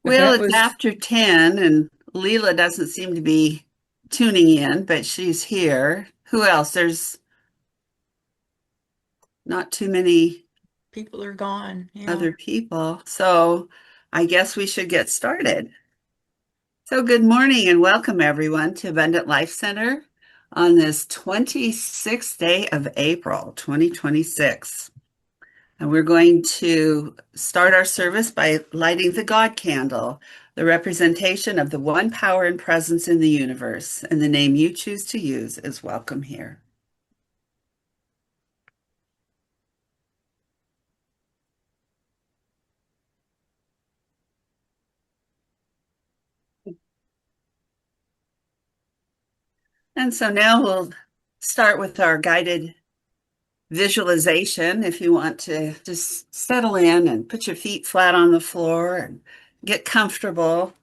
But Well, that it's was after 10 and Leela doesn't seem to be tuning in, but she's here. Who else? There's not too many People are gone. Yeah. other people. So I guess we should get started. So good morning and welcome everyone to Abundant Life Center on this 26th day of April, 2026. And we're going to start our service by lighting the God candle, the representation of the one power and presence in the universe. And the name you choose to use is welcome here. And so now we'll start with our guided visualization. If you want to just settle in and put your feet flat on the floor and get comfortable.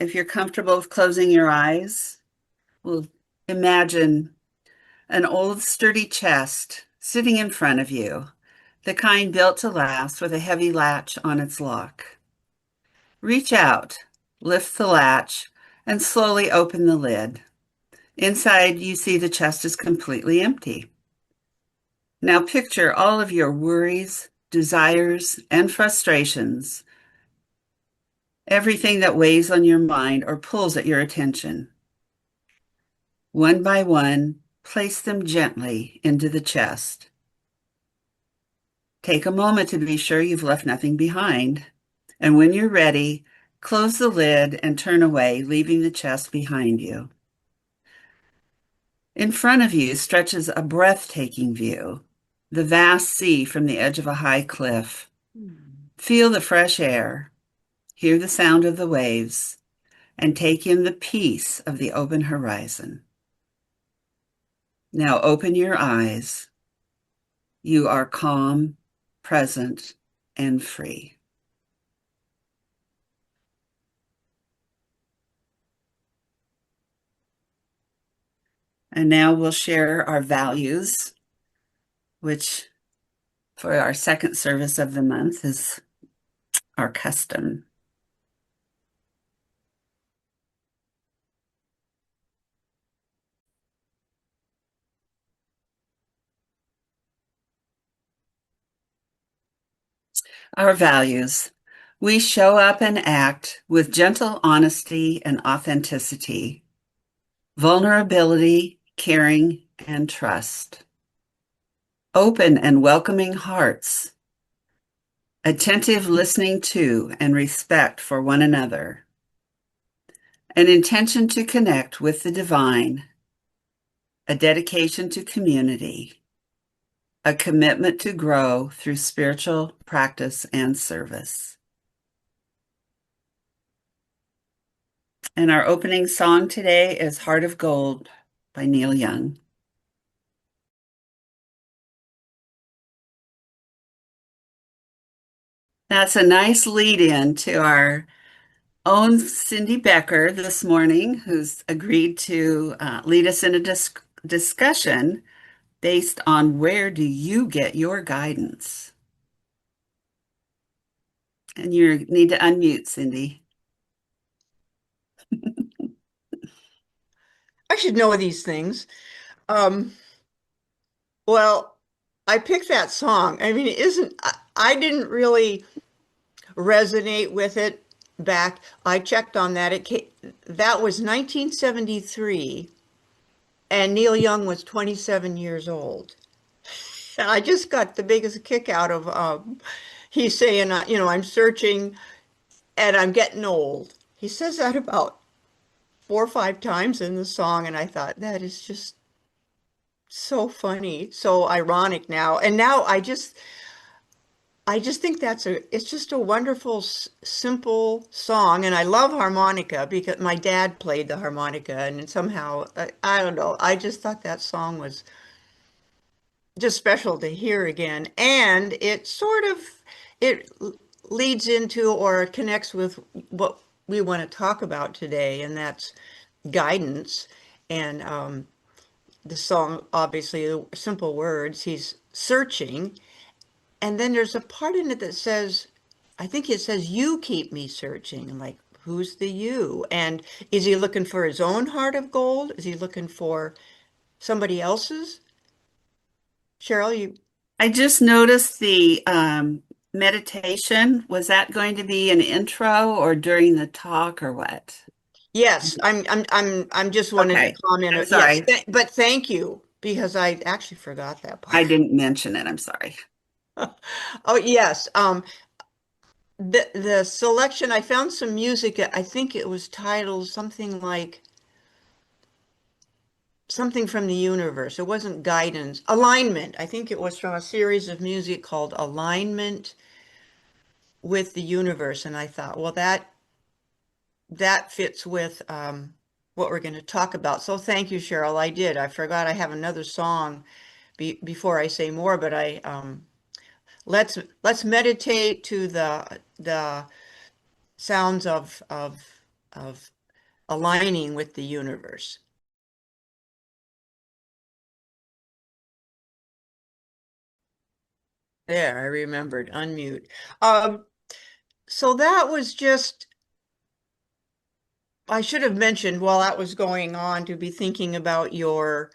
If you're comfortable with closing your eyes, we'll imagine an old sturdy chest sitting in front of you, the kind built to last with a heavy latch on its lock. Reach out, lift the latch, and slowly open the lid. Inside, you see the chest is completely empty. Now picture all of your worries, desires, and frustrations, everything that weighs on your mind or pulls at your attention. One by one, place them gently into the chest. Take a moment to be sure you've left nothing behind. And when you're ready, close the lid and turn away, leaving the chest behind you. In front of you stretches a breathtaking view, the vast sea from the edge of a high cliff. Hmm. Feel the fresh air, hear the sound of the waves, and take in the peace of the open horizon. Now open your eyes. You are calm, present, and free. And now we'll share our values, which for our second service of the month is our custom. Our values. We show up and act with gentle honesty and authenticity, vulnerability, caring, and trust. Open and welcoming hearts, attentive listening to and respect for one another, an intention to connect with the divine, a dedication to community, a commitment to grow through spiritual practice and service. And our opening song today is Heart of Gold by Neil Young. That's a nice lead in to our own Cindy Becker this morning, who's agreed to lead us in a discussion based on where do you get your guidance? And you need to unmute, Cindy. I should know these things. Um, well, I picked that song. I mean, it isn't, I didn't really resonate with it back. I checked on that. That was 1973, and Neil Young was 27 years old. And I just got the biggest kick out of he's saying, I'm searching and I'm getting old. He says that about 4 or 5 times in the song, and I thought that is just so funny, so ironic now. And now I just think it's just a wonderful, simple song. And I love harmonica because my dad played the harmonica, and somehow, I don't know, I just thought that song was just special to hear again. And it leads into or connects with what we want to talk about today, and that's guidance. And the song, obviously, the simple words, he's searching. And then there's a part in it that says, I think it says, you keep me searching. I'm like, who's the you? And is he looking for his own heart of gold? Is he looking for somebody else's? Cheryl, you, I just noticed the meditation. Was that going to be an intro or during the talk or what? yes, I'm just wanted to Okay. comment. I'm Yes, sorry. but thank you because I actually forgot that I part. didn't mention it. I'm sorry. Oh, yes. The selection, I found some music. I think it was titled something like something from the universe. It wasn't guidance, alignment. I think it was from a series of music called Alignment with the Universe. And I thought, well, that fits with what we're going to talk about. So thank you, Cheryl. I did. I forgot I have another song before I say more, but I let's meditate to the sounds of aligning with the universe. There, I remembered. Unmute. Um, so that was just, I should have mentioned while that was going on to be thinking about the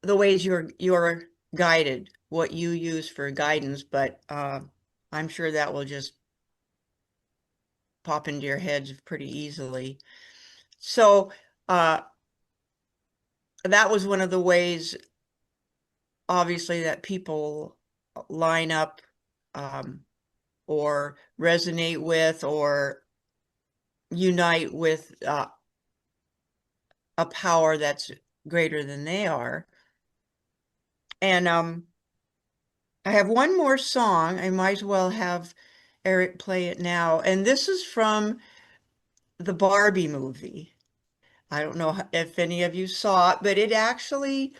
ways you're guided, what you use for guidance, but I'm sure that will just pop into your heads pretty easily. So uh, that was one of the ways, obviously, that people line up um, or resonate with or unite with a power that's greater than they are. And I have one more song. I might as well have Eric play it now. And this is from the Barbie movie. I don't know if any of you saw it, but it actually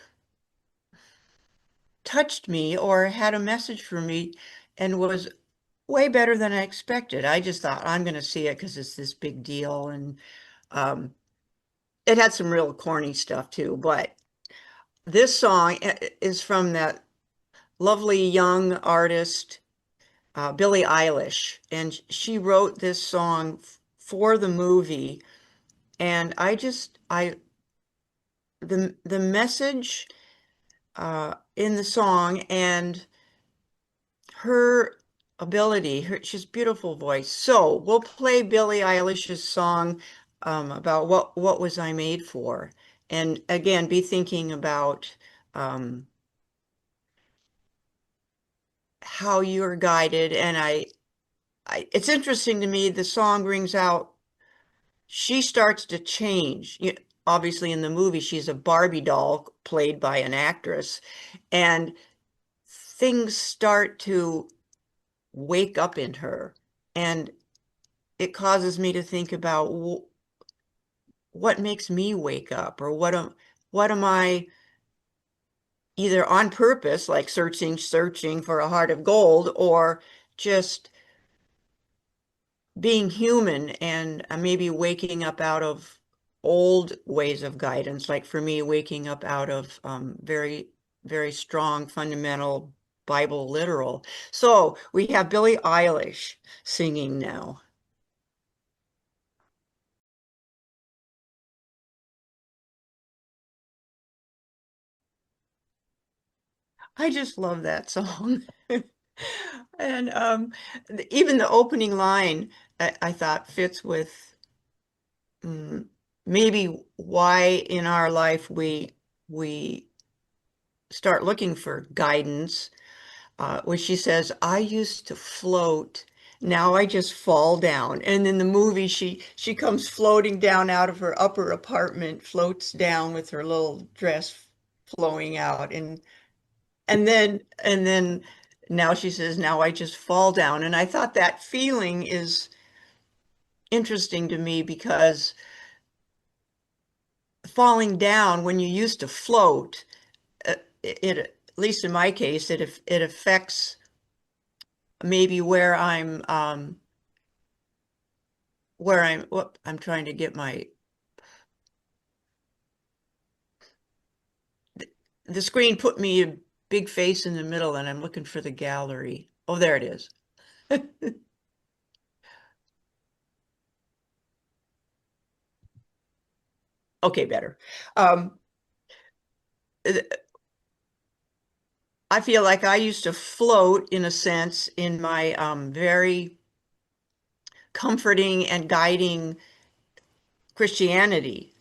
touched me or had a message for me and was way better than I expected. I just thought I'm going to see it because it's this big deal. And um, it had some real corny stuff too. But this song is from that lovely young artist, Billie Eilish. And she wrote this song for the movie. And the message in the song and her ability, she's beautiful voice. So we'll play Billie Eilish's song about what was I made for, and again, be thinking about how you're guided. And it's interesting to me. The song rings out. She starts to change. Obviously, in the movie, she's a Barbie doll played by an actress, and things start to wake up in her. And it causes me to think about what makes me wake up or what am I either on purpose, like searching for a heart of gold, or just being human and maybe waking up out of old ways of guidance, like for me, waking up out of very, very strong, fundamental Bible literal. So we have Billie Eilish singing now. I just love that song. And even the opening line, I thought fits with mm, maybe why in our life we start looking for guidance. Where she says, "I used to float, now I just fall down." And in the movie, she comes floating down out of her upper apartment, floats down with her little dress flowing out, and then now she says, now I just fall down. And I thought that feeling is interesting to me because falling down when you used to float, at least in my case, it affects maybe where I'm trying to get the screen put me a big face in the middle and I'm looking for the gallery. Oh, there it is. Okay, better. Um, I feel like I used to float in a sense in my very comforting and guiding Christianity.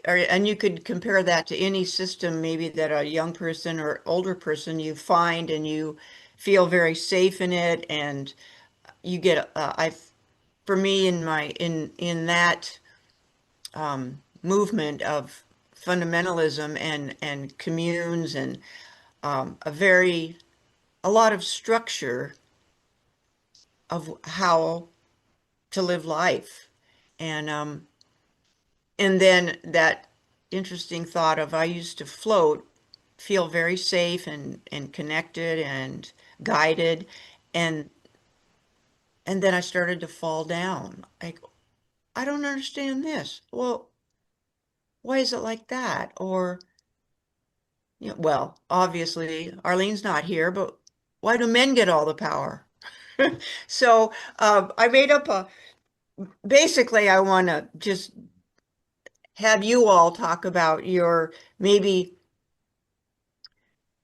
And you could compare that to any system maybe that a young person or older person you find and you feel very safe in it and you get for me in my in that movement of fundamentalism and communes and a very a lot of structure of how to live life. And then that interesting thought of I used to float, feel very safe and connected and guided, and and then I started to fall down. Like, I don't understand this. Well, why is it like that? Or, well, obviously Arlene's not here, but why do men get all the power? So I made up a basically I want to just have you all talk about your maybe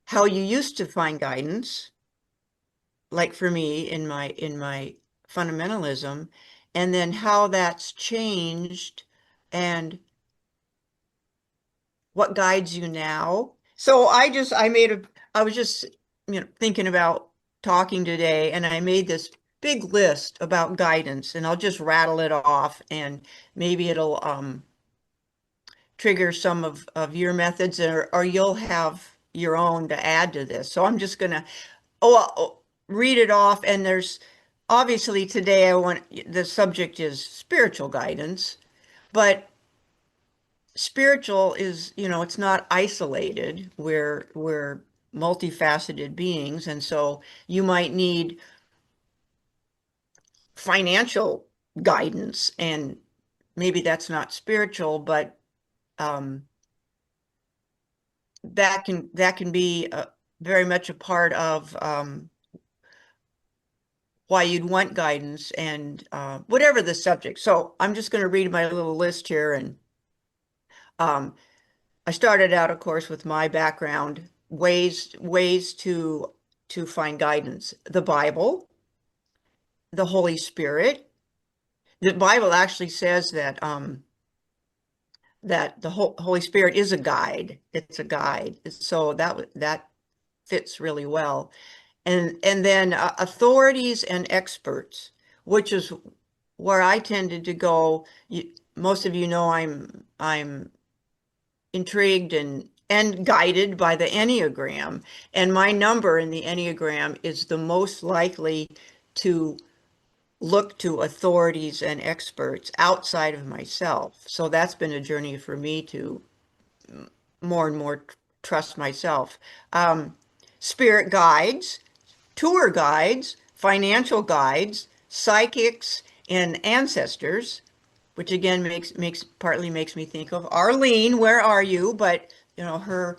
how you used to find guidance, like for me in my fundamentalism, and then how that's changed and what guides you now. So I made a I was just thinking about talking today and I made this big list about guidance and I'll just rattle it off and maybe it'll trigger some of your methods or you'll have your own to add to this. So I'm just gonna read it off and there's obviously today I want the subject is spiritual guidance, but spiritual is, it's not isolated. We're multifaceted beings, and so you might need financial guidance, and maybe that's not spiritual, but um, that can be very much a part of why you'd want guidance and whatever the subject. So I'm just going to read my little list here, and um, I started out, of course, with my background, ways to find guidance. The Bible, the Holy Spirit. The Bible actually says that the Holy Spirit is a guide. It's a guide. So that fits really well. And then authorities and experts, which is where I tended to go. Most of you know I'm intrigued and guided by the Enneagram. And my number in the Enneagram is the most likely to look to authorities and experts outside of myself. So that's been a journey for me to more and more trust myself. Um, Spirit guides, tour guides, financial guides, psychics, and ancestors, which again makes me think of Arlene, where are you? But her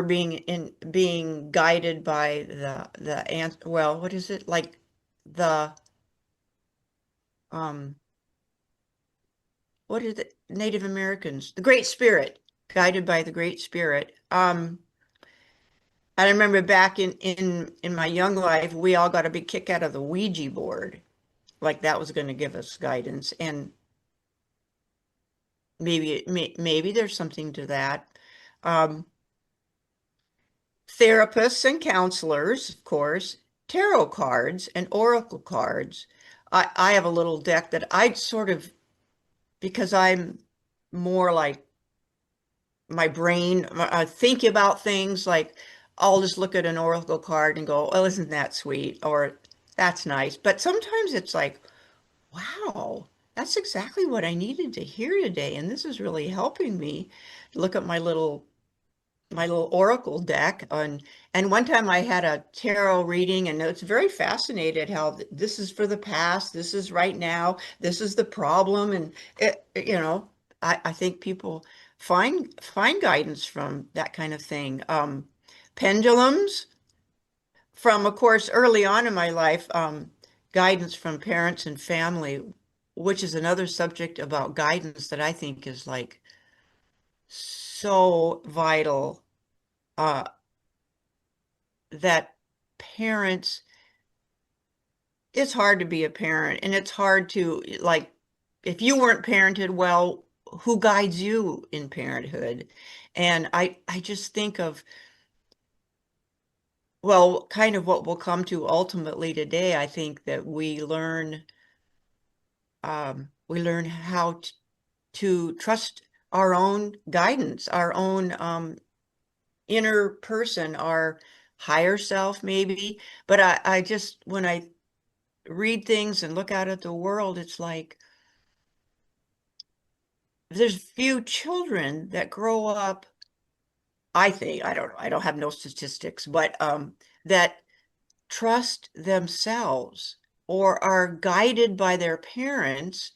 being guided by the ant well, what is it? Like the um what is it? Native Americans, the Great Spirit, guided by the Great Spirit. I remember back in my young life, we all got a big kick out of the Ouija board, like that was going to give us guidance, and maybe there's something to that. Um, Therapists and counselors, of course, tarot cards and oracle cards. I have a little deck that I sort of, because I'm more like my brain, I think about things like I'll just look at an oracle card and go, oh, isn't that sweet? Or that's nice. But sometimes it's like, wow, that's exactly what I needed to hear today. And this is really helping me look at my little oracle deck and one time I had a tarot reading and it's very fascinated how this is for the past, this is right now, this is the problem and I think people find guidance from that kind of thing. Pendulums, from, of course, early on in my life, guidance from parents and family, which is another subject about guidance that I think is like so vital, uh, that parents, it's hard to be a parent and it's hard to like, if you weren't parented well, who guides you in parenthood? And I just think of, well, kind of what we'll come to ultimately today. I think that we learn how to trust our own guidance, our own inner person, our higher self, maybe. But I just, when I read things and look out at the world, it's like there's few children that grow up, I think, I don't know, I don't have no statistics, but that trust themselves or are guided by their parents,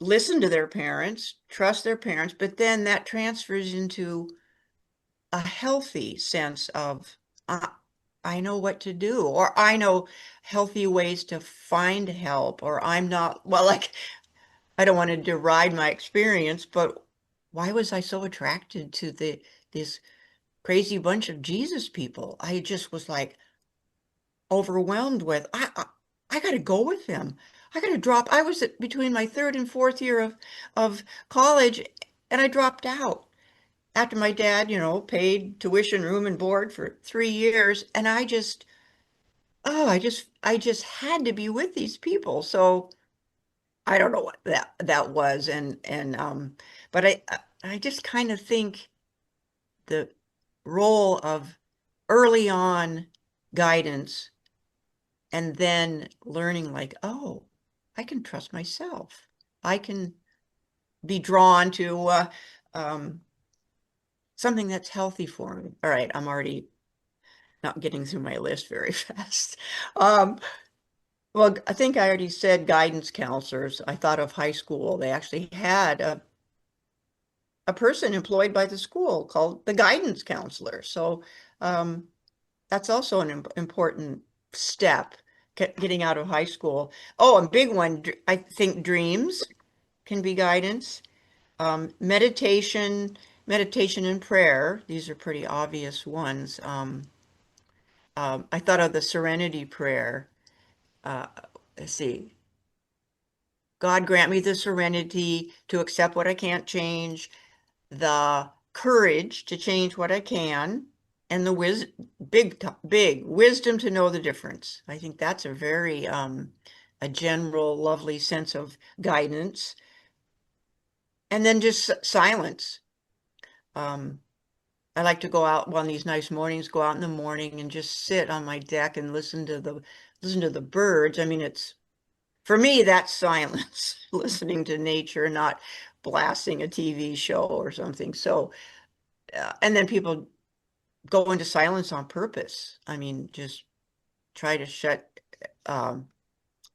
listen to their parents, trust their parents, but then that transfers into a healthy sense of, uh, I know what to do, or I know healthy ways to find help, or I'm not, well, like, I don't want to deride my experience, but why was I so attracted to this crazy bunch of Jesus people? I just was like overwhelmed with, I got to go with them. I got to drop. I was between my third and fourth year of college, and I dropped out after my dad, paid tuition, room and board for 3 years. And I just had to be with these people. So I don't know what that was. But I just kind of think the role of early on guidance and then learning like, oh, I can trust myself. I can be drawn to um, something that's healthy for me. All right, I'm already not getting through my list very fast. Um, well, I think I already said guidance counselors. I thought of high school. They actually had a person employed by the school called the guidance counselor. So um, that's also an important step, getting out of high school. Oh, a big one, I think dreams can be guidance. Meditation and prayer. These are pretty obvious ones. I thought of the serenity prayer. Uh, let's see. God grant me the serenity to accept what I can't change, the courage to change what I can, and the big wisdom to know the difference. I think that's a general lovely sense of guidance. And then just silence. Um, I like to go out on these nice mornings, go out in the morning and just sit on my deck and listen to the birds. I mean, it's for me, that's silence, listening to nature, not blasting a TV show or something. So, and then people go into silence on purpose. I mean, just try to shut um,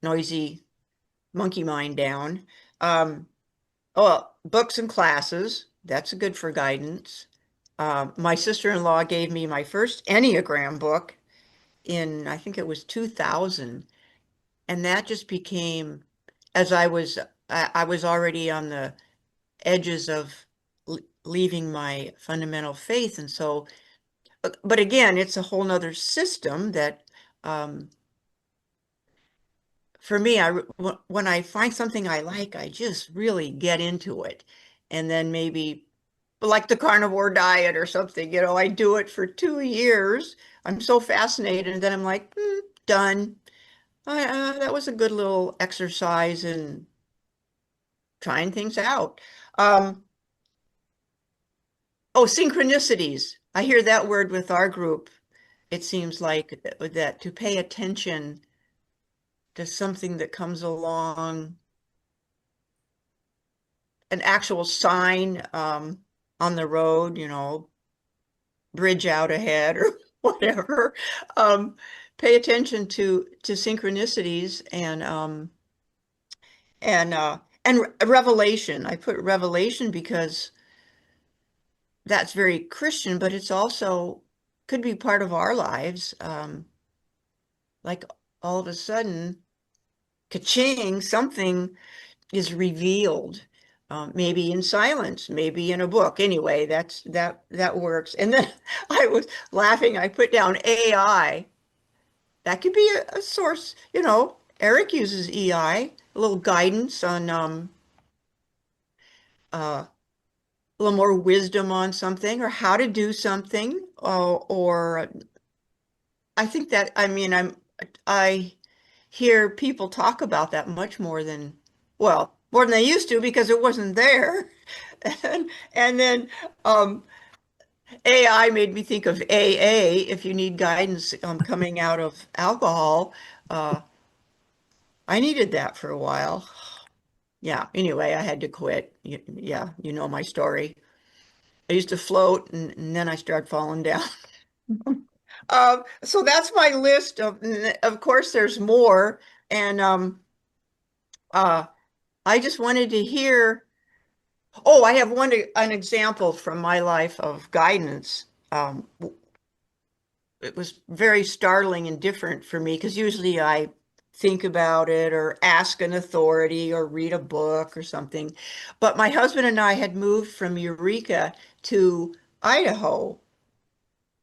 noisy monkey mind down. Um, oh, books and classes, that's good for guidance. My sister-in-law gave me my first Enneagram book in, I think it was 2000. And that just became, as I was already on the edges of leaving my fundamental faith. And so, but again, it's a whole nother system that, um, for me, when I find something I like, I just really get into it. And then maybe like the carnivore diet or something, I do it for 2 years. I'm so fascinated. And then I'm like, done. That was a good little exercise in trying things out. Um, oh, synchronicities. I hear that word with our group. It seems like that to pay attention to something that comes along, an actual sign on the road, bridge out ahead or whatever. Um, Pay attention to synchronicities and revelation. I put revelation because that's very Christian, but it's also could be part of our lives. Like all of a sudden, ka-ching, something is revealed. Maybe in silence, maybe in a book. Anyway, that works. And then I was laughing. I put down AI. That could be a source. Eric uses EI, a little guidance on a little more wisdom on something or how to do something. Or I think that I hear people talk about that much more than, well, more than they used to because it wasn't there. And then AI made me think of AA. If you need guidance coming out of alcohol, uh, I needed that for a while. Yeah, anyway, I had to quit. Yeah, you know my story. I used to float and then I started falling down. So that's my list of course, there's more. And uh, I just wanted to hear. Oh, I have an example from my life of guidance. It was very startling and different for me because usually I think about it or ask an authority or read a book or something. But my husband and I had moved from Eureka to Idaho,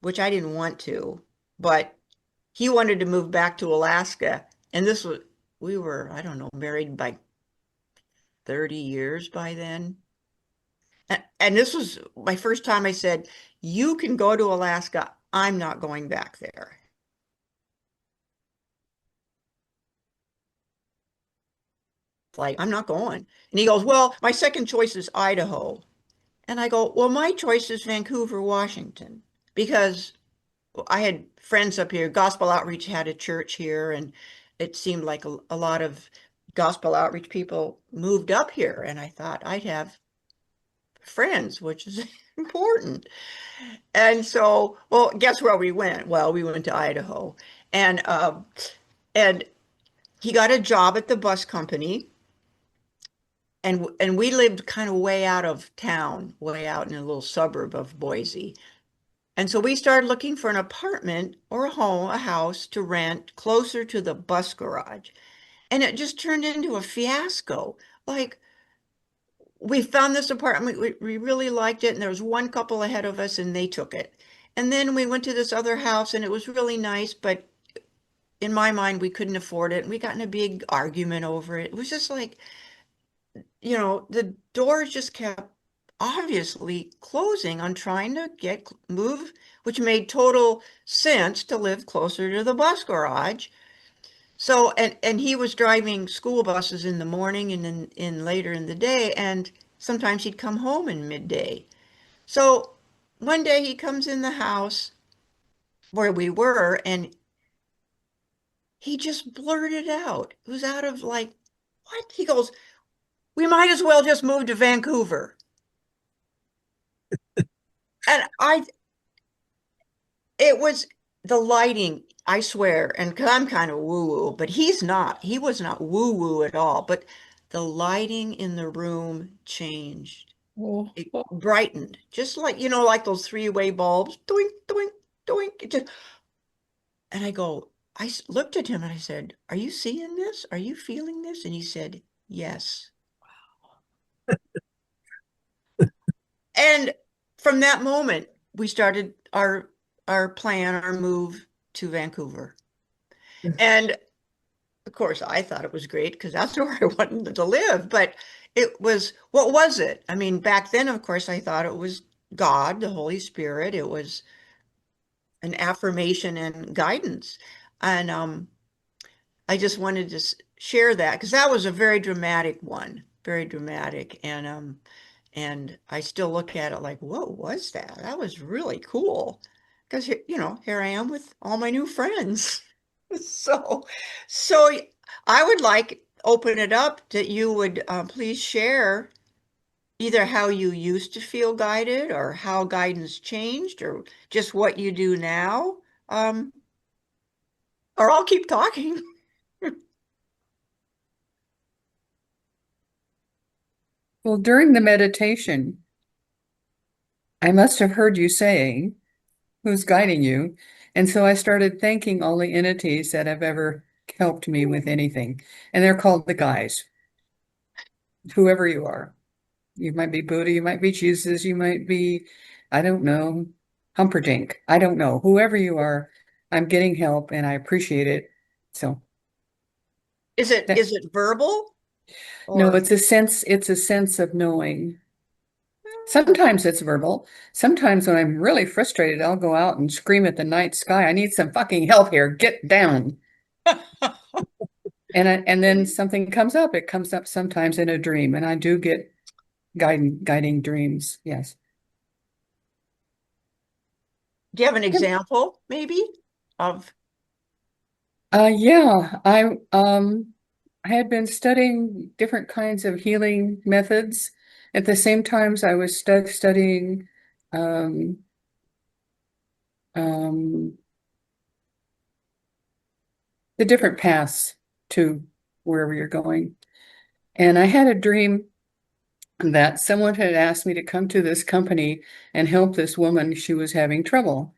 which I didn't want to, but he wanted to move back to Alaska. And we were, I don't know, married by 30 years by then. And this was my first time I said, you can go to Alaska. I'm not going back there. Like, I'm not going. And he goes, well, my second choice is Idaho. And I go, well, my choice is Vancouver, Washington, because I had friends up here. Gospel Outreach had a church here, and it seemed like a lot of gospel outreach people moved up here. And I thought I'd have friends, which is important. And so, well, guess where we went? Well, we went to Idaho, and and he got a job at the bus company, and we lived kind of way out of town, way out in a little suburb of Boise. And so we started looking for an apartment or a home, a house to rent closer to the bus garage. And it just turned into a fiasco. Like, we found this apartment, we really liked it, and there was one couple ahead of us, and they took it. And then we went to this other house, and it was really nice, but in my mind, we couldn't afford it. And we got in a big argument over it. It was just like, the doors just kept obviously closing on trying to get move, which made total sense to live closer to the bus garage. So, and he was driving school buses in the morning and in later in the day, and sometimes he'd come home in midday. So one day he comes in the house where we were, and he just blurted out. It was out of like, what? He goes, we might as well just move to Vancouver. And it was the lighting, I swear, and because I'm kind of woo-woo, but he's not. He was not woo-woo at all. But the lighting in the room changed. Oh, It brightened, just like, like those three-way bulbs. Doink, doink, doink. And I looked at him and I said, are you seeing this? Are you feeling this? And he said, yes. And from that moment, we started our plan, our move to Vancouver. And of course, I thought it was great because that's where I wanted to live. But what was it? I mean, back then, of course, I thought it was God, the Holy Spirit. It was an affirmation and guidance. And I just wanted to share that because that was a very dramatic one, very dramatic. And I still look at it like, what was that? That was really cool. Because here I am with all my new friends. So, so I would like open it up that you would please share either how you used to feel guided or how guidance changed or just what you do now. Um, or I'll keep talking. Well, during the meditation, I must have heard you saying who's guiding you. And so I started thanking all the entities that have ever helped me with anything. And they're called the guys, whoever you are. You might be Buddha, you might be Jesus, you might be, I don't know, Humperdinck. I don't know. Whoever you are, I'm getting help and I appreciate it. So Is it that, is it verbal no, or it's a sense of knowing. Sometimes it's verbal. Sometimes when I'm really frustrated, I'll go out and scream at the night sky, I need some fucking help here. Get down. And then something comes up. It comes up sometimes in a dream, and I do get guiding dreams. Yes. do you have an example maybe of Yeah, I had been studying different kinds of healing methods. At the same times, I was studying um, um, the different paths to wherever you're going. And I had a dream that someone had asked me to come to this company and help this woman. She was having trouble.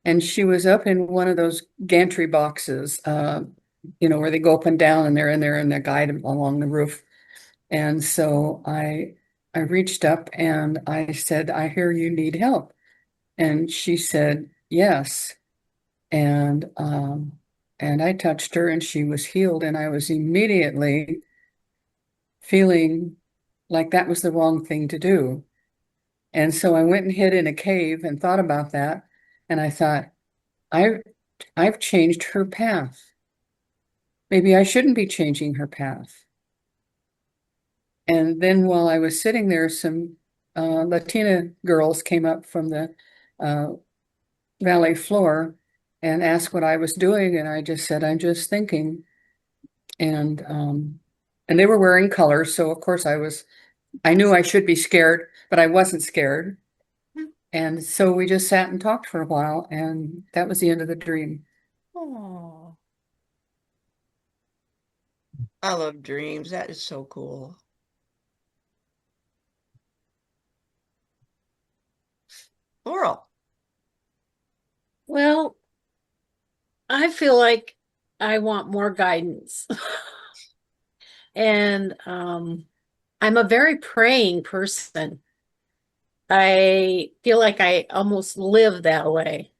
And she was up in one of those gantry boxes, where they go up and down and they're in there and they guide them along the roof. And so I reached up and I said, I hear you need help. And she said, yes. And I touched her and she was healed. And I was immediately feeling like that was the wrong thing to do. And so I went and hid in a cave and thought about that. And I thought, I've I've changed her path. Maybe I shouldn't be changing her path. And then while I was sitting there, some Latina girls came up from the uh, valley floor and asked what I was doing, and I just said, "I'm just thinking." And and they were wearing colors, so of course I knew I should be scared, but I wasn't scared. And so we just sat and talked for a while, and that was the end of the dream. oh, I love dreams. That is so cool. Laurel. Well, I feel like I want more guidance. And I'm a very praying person. I feel like I almost live that way,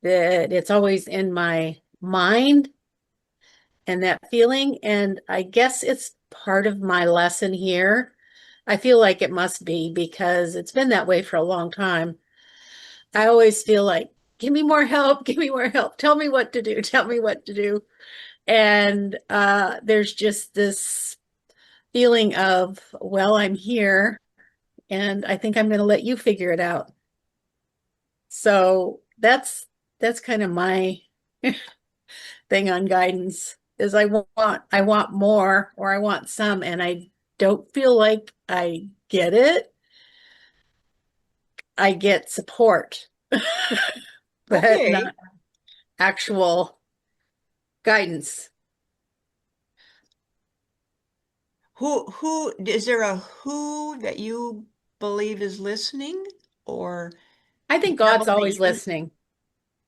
that it's always in my mind and that feeling. And I guess it's part of my lesson here. I feel like it must be because it's been that way for a long time. I always feel like, give me more help, give me more help, tell me what to do, tell me what to do. And there's just this feeling of, well, I'm here and I think I'm going to let you figure it out. So that's kind of my thing on guidance is I want more or I want some and I don't feel like I get it. I get support, but Okay. not actual guidance. Who is there a who that you believe is listening or I think God's benevolent always listening.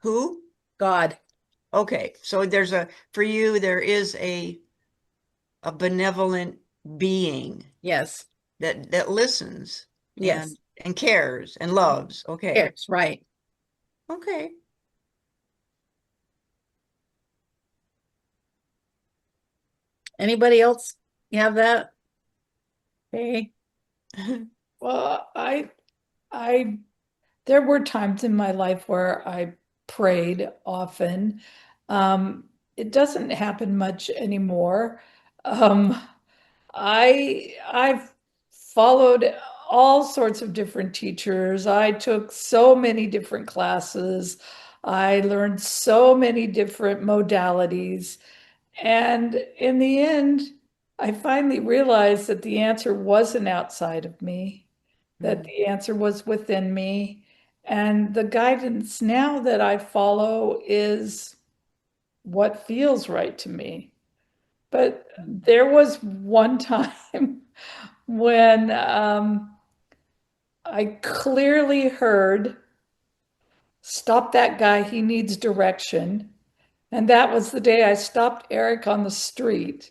who? God. Okay. So there's a for you there is a benevolent being Yes. that listens Yes. and cares and loves. Okay. Yes, right. Okay. Anybody else have that? Okay. Well, I, there were times in my life where I prayed often. It doesn't happen much anymore. Um, I've followed all sorts of different teachers. I took so many different classes. I learned so many different modalities. And in the end, I finally realized that the answer wasn't outside of me, that Mm, the answer was within me. And the guidance now that I follow is what feels right to me. But mm, there was one time when I clearly heard stop that guy, he needs direction. And that was the day I stopped Eric on the street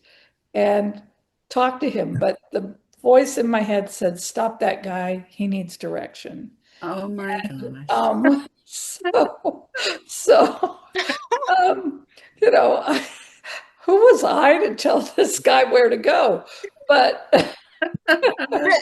and talked to him. But the voice in my head said, stop that guy, he needs direction. Oh my gosh. So, so, um, you know, who was I to tell this guy where to go? But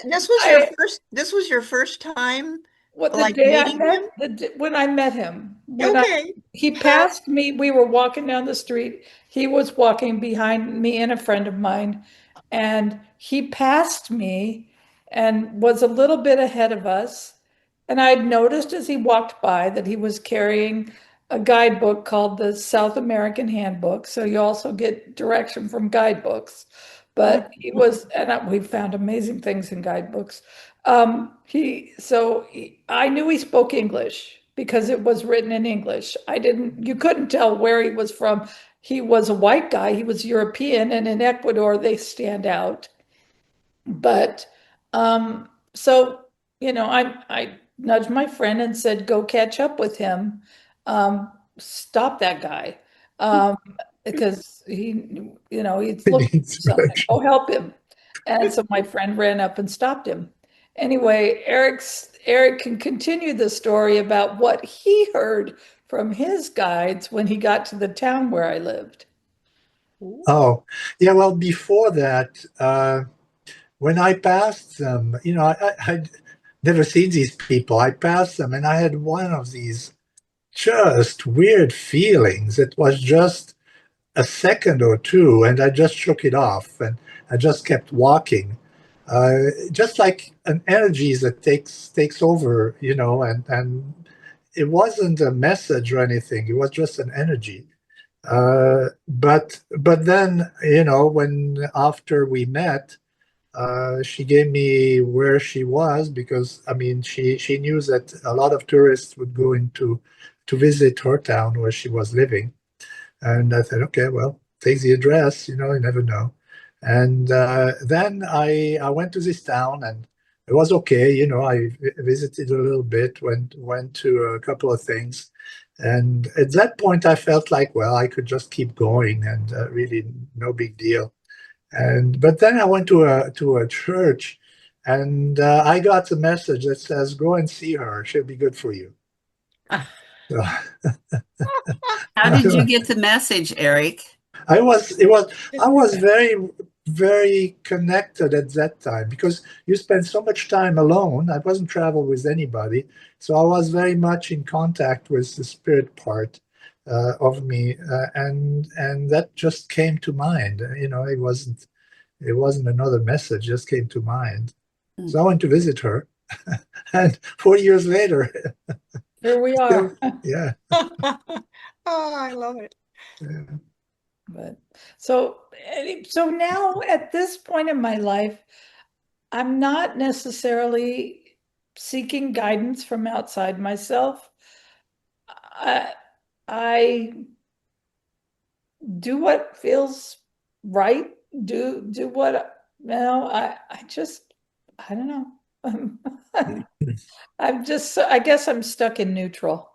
This was your I, first time what the like day I meeting met, him? when I met him, Okay. he passed me, we were walking down the street. He was walking behind me and a friend of mine, and he passed me and was a little bit ahead of us. And I'd noticed as he walked by that he was carrying a guidebook called the South American Handbook. So you also get direction from guidebooks. But he was, and we found amazing things in guidebooks. I knew he spoke English because it was written in English. You couldn't tell where he was from. He was a white guy, he was European, and in Ecuador they stand out. But so I nudged my friend and said, "Go catch up with him. Stop that guy, um, because he's It looking needs for something. direction. Go help him." And so my friend ran up and stopped him. Anyway, Eric can continue the story about what he heard from his guides when he got to the town where I lived. Oh, yeah. Well, before that, when I passed them, I'd never seen these people. I passed them and I had one of these just weird feelings. It was just a second or two, and I just shook it off and I just kept walking. Just like an energy that takes over, and it wasn't a message or anything. It was just an energy. But then, when after we met, she gave me where she was because I mean she knew that a lot of tourists would go into to visit her town where she was living, and I said, okay, well, take the address. You never know. And then I went to this town and it was okay. I visited a little bit, went to a couple of things. And at that point, I felt like, well, I could just keep going and really no big deal. But then I went to a church, and I got a message that says, "Go and see her. She'll be good for you." Ah, So How did you get the message, Eric? I was very, very connected at that time because you spend so much time alone. I wasn't travel with anybody, so I was very much in contact with the spirit part of me, and that just came to mind. It wasn't another message, just came to mind. So I went to visit her, and 4 years later, Here we still, are. yeah. Oh, I love it. Yeah. But so now at this point in my life, I'm not necessarily seeking guidance from outside myself. I I do what feels right. Do what I don't know. I guess I'm stuck in neutral.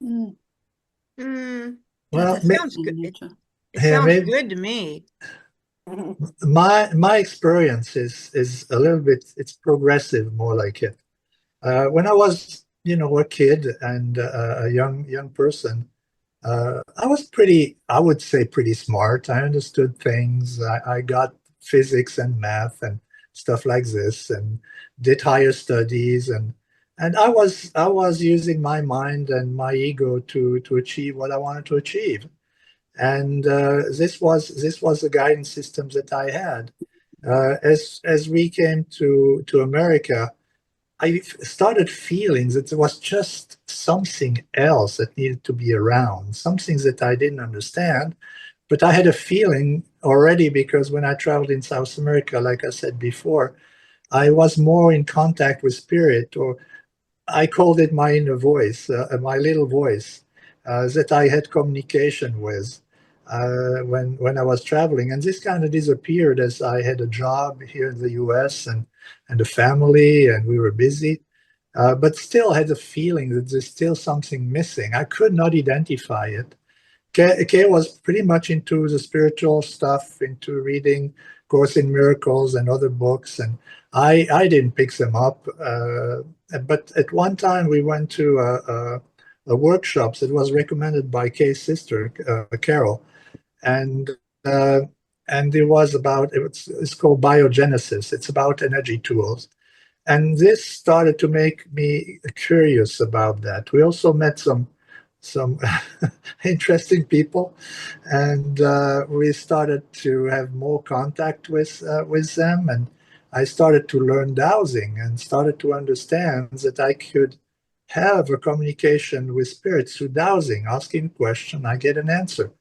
Mm, Mm, Well, that sounds good. It yeah, sounds maybe good to me. my experience is a little bit, it's progressive, more like it. When I was, a kid and a young person, I was I would say pretty smart. I understood things. I got physics and math and stuff like this, and did higher studies, and I was using my mind and my ego to achieve what I wanted to achieve. And this was the guidance system that I had. As we came to America, I started feeling that there was just something else that needed to be around, something that I didn't understand. But I had a feeling already because when I traveled in South America, like I said before, I was more in contact with spirit, or I called it my inner voice, my little voice that I had communication with when I was traveling. And this kind of disappeared as I had a job here in the U.S. and a family, and we were busy. but still had a feeling that there's still something missing. I could not identify it. Kay was pretty much into the spiritual stuff, into reading Course in Miracles and other books, and I didn't pick them up. But at one time we went to a workshop that was recommended by Kay's sister, Carol, and uh, and it's called biogenesis. It's about energy tools. And this started to make me curious about that. We also met some interesting people, and we started to have more contact with them. And I started to learn dowsing and started to understand that I could have a communication with spirits through dowsing, asking a question, I get an answer.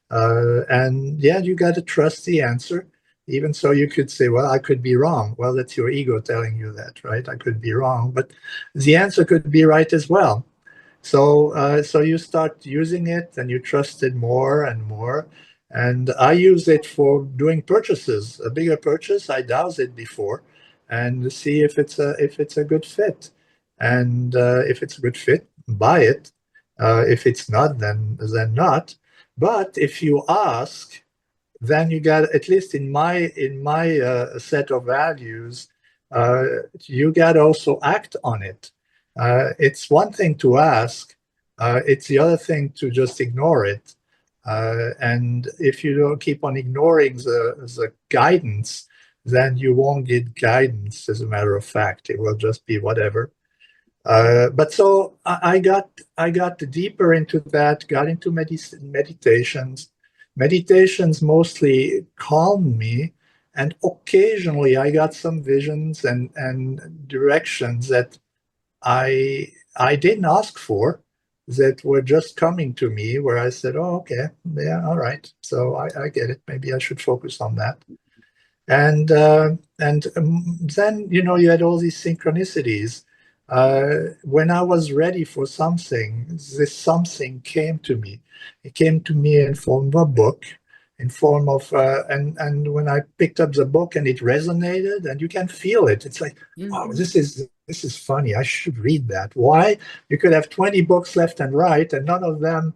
And yeah, you got to trust the answer. Even so, you could say, well, I could be wrong. Well, that's your ego telling you that, right? I could be wrong, but the answer could be right as well. So you start using it and you trust it more and more. And I use it for doing purchases. A bigger purchase, I douse it before and see if it's a good fit. And if it's a good fit, buy it. If it's not, then not. But if you ask, then you got, at least in my set of values, uh, you got to also act on it. It's one thing to ask, it's the other thing to just ignore it. And if you don't keep on ignoring the guidance, then you won't get guidance. As a matter of fact, it will just be whatever. But so I got deeper into that, got into meditations. Meditations mostly calmed me, and occasionally I got some visions and directions that I didn't ask for, that were just coming to me, where I said, "Oh, okay, yeah, all right, so I get it. Maybe I should focus on that." And then you had all these synchronicities. When I was ready for something, this something came to me. It came to me in form of a book, in form of and when I picked up the book and it resonated, and you can feel it. It's like, wow, this is funny. I should read that. Why? You could have 20 books left and right, and none of them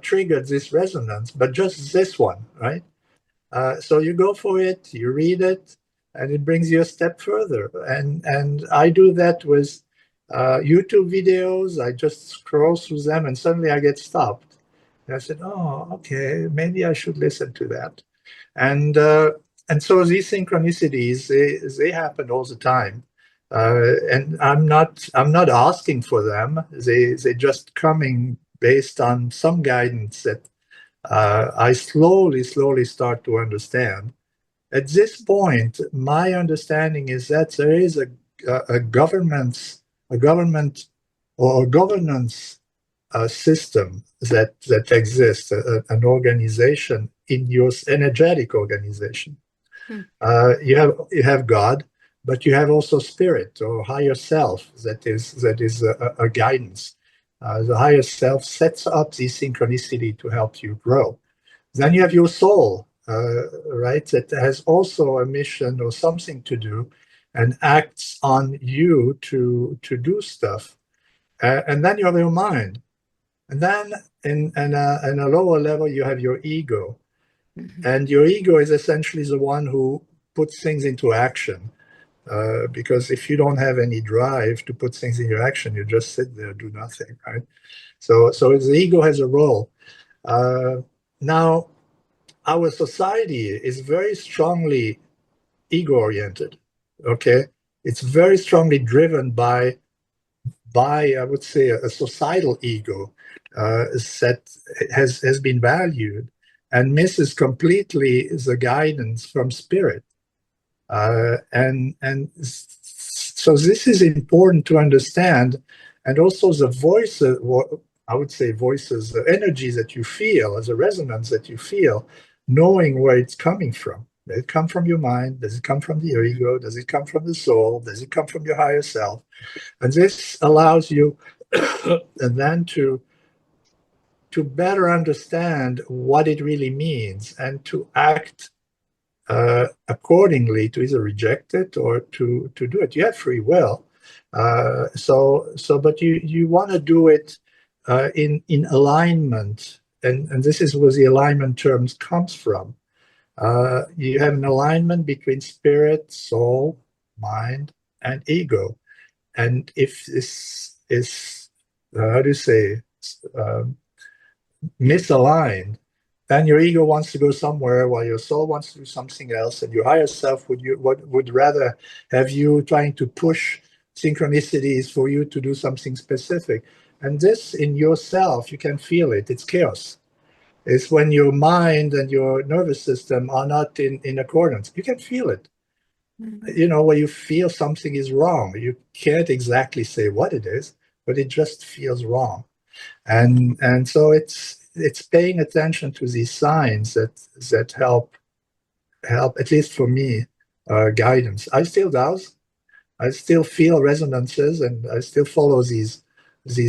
triggered this resonance, but just this one, right? So you go for it, you read it, and it brings you a step further. And I do that with YouTube videos. I just scroll through them, and suddenly I get stopped. And I said, "Oh, okay, maybe I should listen to that." And uh, and so these synchronicities, they happen all the time. And I'm not asking for them. They just coming based on some guidance that I slowly start to understand. At this point, my understanding is that there is a government or a governance system that exists, an organization in your energetic organization. You have God, but you have also spirit or higher self that is a guidance. The higher self sets up the synchronicity to help you grow. Then you have your soul, right? That has also a mission or something to do, and acts on you to do stuff. And then you have your mind, and then in a lower level you have your ego, and your ego is essentially the one who puts things into action. Because if you don't have any drive to put things into action, you just sit there, do nothing, right? So the ego has a role. Now, our society is very strongly ego-oriented. Okay, it's very strongly driven by I would say a societal ego that has been valued and misses completely the guidance from spirit. And so this is important to understand, and also the voices, I would say voices, the energy that you feel, as a resonance that you feel, knowing where it's coming from. Does it come from your mind? Does it come from the ego? Does it come from the soul? Does it come from your higher self? And this allows you and then to better understand what it really means, and to act accordingly, to either reject it or to do it. You have free will, But you want to do it in alignment, and this is where the alignment terms comes from. You have an alignment between spirit, soul, mind, and ego. And if this is, how do you say, um, misaligned, then your ego wants to go somewhere while your soul wants to do something else, and your higher self would rather have you trying to push synchronicities for you to do something specific. And this in yourself, you can feel it. It's chaos. It's when your mind and your nervous system are not in accordance. You can feel it. You know, where you feel something is wrong. You can't exactly say what it is, but it just feels wrong. And so it's paying attention to these signs that help at least for me, guidance. I still does. I still feel resonances, and I still follow these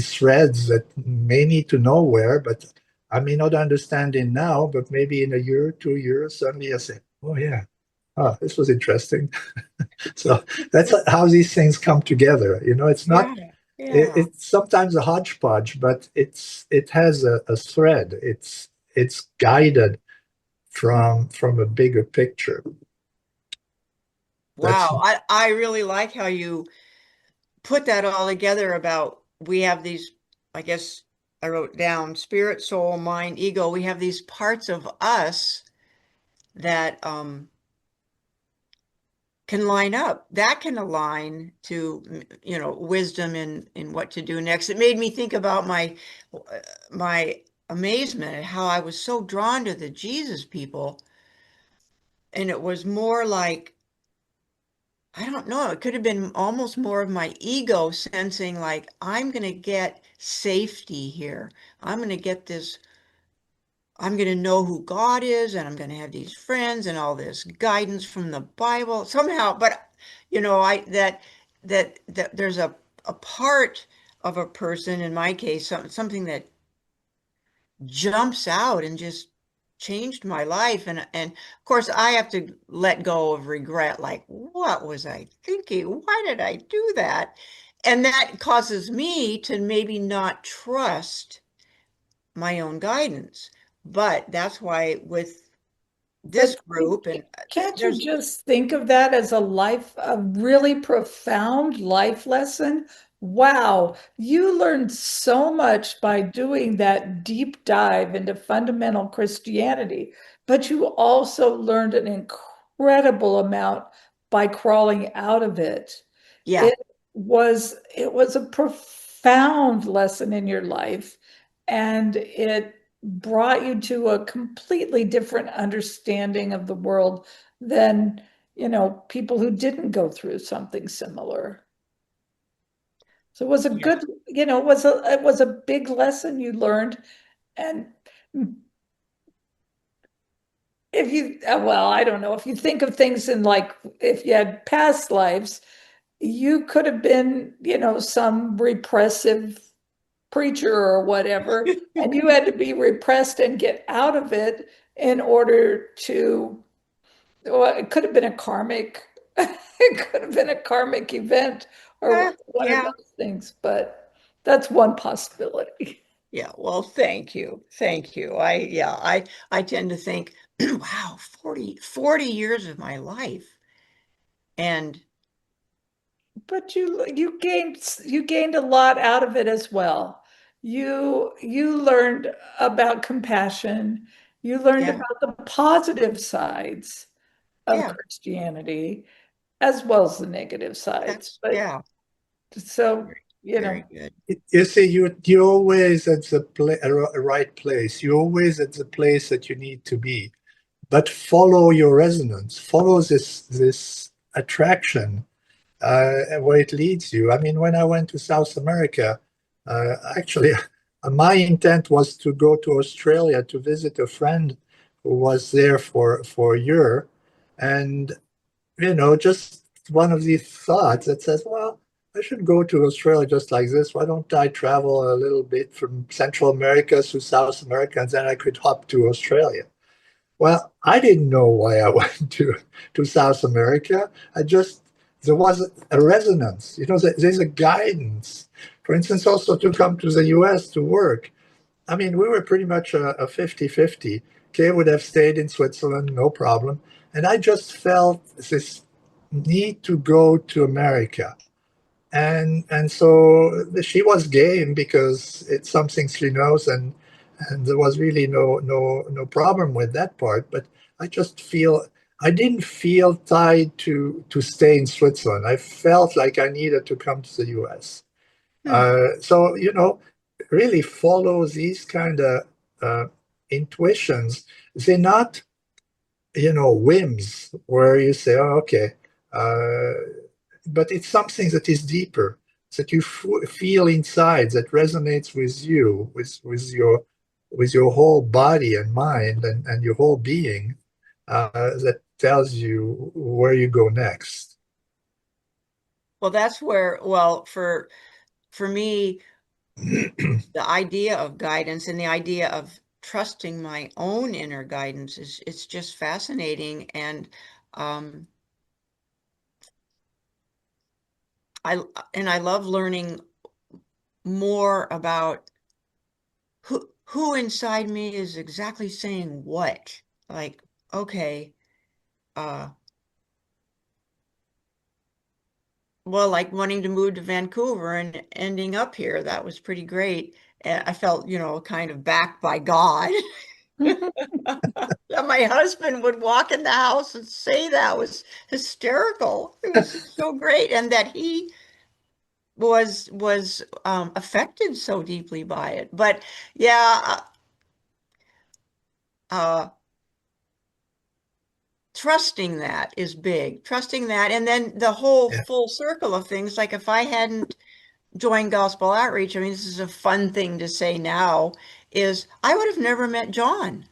threads that may need to nowhere, but I may not understand it now, but maybe in a year, 2 years, suddenly I say, oh yeah, oh, this was interesting. So that's how these things come together. You know, it's not, Yeah, yeah. it's sometimes a hodgepodge, but it has a thread. It's guided from a bigger picture. That's Wow. I really like how you put that all together about we have these, I guess I wrote down spirit, soul, mind, ego. We have these parts of us that can line up. That can align to, wisdom in what to do next. It made me think about my amazement at how I was so drawn to the Jesus people. And it was more like, I don't know, it could have been almost more of my ego sensing like, I'm going to get safety here. I'm going to get this, I'm going to know who God is, and I'm going to have these friends and all this guidance from the Bible somehow. But, that there's a part of a person, in my case, something that jumps out and just changed my life. And of course I have to let go of regret, like what was I thinking? Why did I do that? And that causes me to maybe not trust my own guidance. But that's why with this But group and can't you there's just think of that as a really profound life lesson? Wow, you learned so much by doing that deep dive into fundamental Christianity, but you also learned an incredible amount by crawling out of it. yeah, It was a profound lesson in your life, and it brought you to a completely different understanding of the world than, people who didn't go through something similar. So it was a yeah, good, it was a big lesson you learned. And if you, well, I don't know, if you think of things in like, if you had past lives, you could have been, some repressive preacher or whatever, and you had to be repressed and get out of it in order to, well, it could have been a karmic, it could have been a karmic event or one of yeah. those things, but that's one possibility. Yeah, well, thank you. Thank you. I tend to think, wow, 40 years of my life. And But you gained a lot out of it as well. You learned about compassion. You learned yeah, about the positive sides of yeah, Christianity as well as the negative sides. that's, But yeah, so, very, you know, very good. you see, you're always at the right place. You're always at the place that you need to be. But follow your resonance. Follow this attraction where it leads you. I mean, when I went to South America, actually, my intent was to go to Australia to visit a friend who was there for a year, and just one of these thoughts that says, well, I should go to Australia just like this. Why don't I travel a little bit from Central America to South America, and then I could hop to Australia? Well, I didn't know why I went to South America. there was a resonance. There's a guidance. For instance, also to come to the US to work. I mean, we were pretty much a 50-50. Kay would have stayed in Switzerland, no problem. And I just felt this need to go to America. And so she was game because it's something she knows, and there was really no problem with that part. But I just feel I didn't feel tied to stay in Switzerland. I felt like I needed to come to the US. Hmm. So, really follow these kind of intuitions. They're not, whims where you say, oh, okay. But it's something that is deeper, that you feel inside, that resonates with you, with your whole body and mind and your whole being, that tells you where you go next. Well, that's where, well, for me, the idea of guidance and the idea of trusting my own inner guidance is it's just fascinating. And um I I love learning more about who inside me is exactly saying what. Like, okay, uh well, like wanting to move to Vancouver and ending up here, that was pretty great. I felt, kind of backed by God. That my husband would walk in the house and say that was hysterical. It was just so great, and that he was affected so deeply by it. But yeah, uh, trusting that is big. Trusting that, and then the whole Yeah, full circle of things. Like if I hadn't joined Gospel Outreach, I mean, this is a fun thing to say now, is I would have never met John.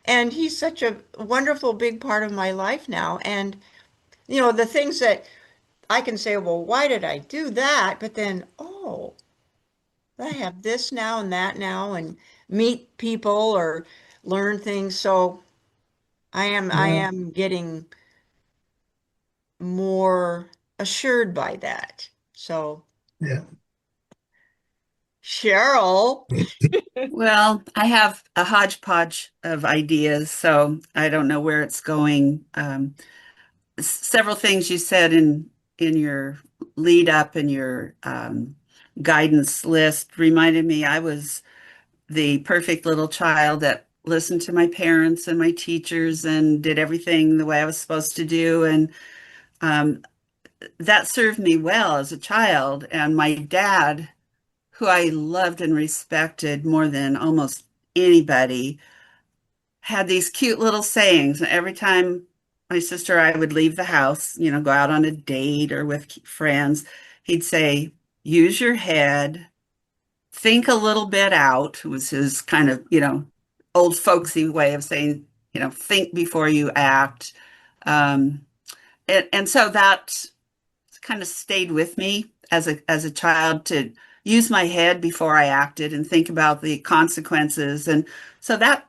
And he's such a wonderful big part of my life now. And the things that I can say, well, why did I do that? But then, oh, I have this now and that now, and meet people or learn things. So I yeah, am getting more assured by that. So yeah. Cheryl, Well, I have a hodgepodge of ideas, so I don't know where it's going. Several things you said in your lead up and your guidance list reminded me I was the perfect little child that listened to my parents and my teachers and did everything the way I was supposed to do. And um, that served me well as a child. And my dad, who I loved and respected more than almost anybody, had these cute little sayings. And every time my sister or I would leave the house, go out on a date or with friends, he'd say, use your head, think a little bit out, was his kind of, old folksy way of saying, think before you act. Um, and so that kind of stayed with me as a child, to use my head before I acted and think about the consequences. And so that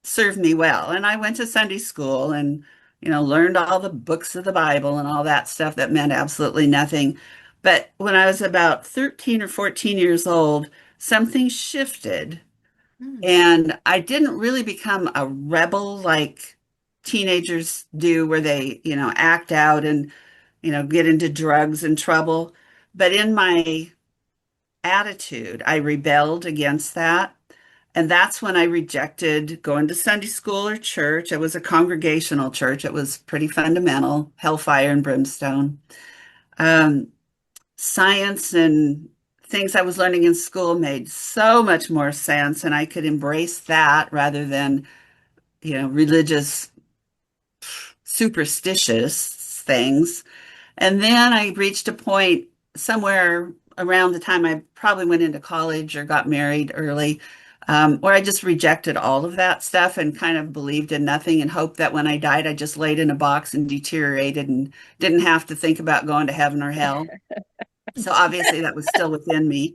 served me well. And I went to Sunday school and, learned all the books of the Bible and all that stuff that meant absolutely nothing. But when I was about 13 or 14 years old, something shifted, hmm, and I didn't really become a rebel like teenagers do, where they, act out and, get into drugs and trouble. But in my attitude, I rebelled against that. And that's when I rejected going to Sunday school or church. It was a congregational church. It was pretty fundamental, hellfire and brimstone. Um, Science and things I was learning in school made so much more sense, and I could embrace that rather than, religious, superstitious things. And then I reached a point somewhere around the time I probably went into college or got married early, where I just rejected all of that stuff and kind of believed in nothing and hoped that when I died, I just laid in a box and deteriorated and didn't have to think about going to heaven or hell. So obviously that was still within me.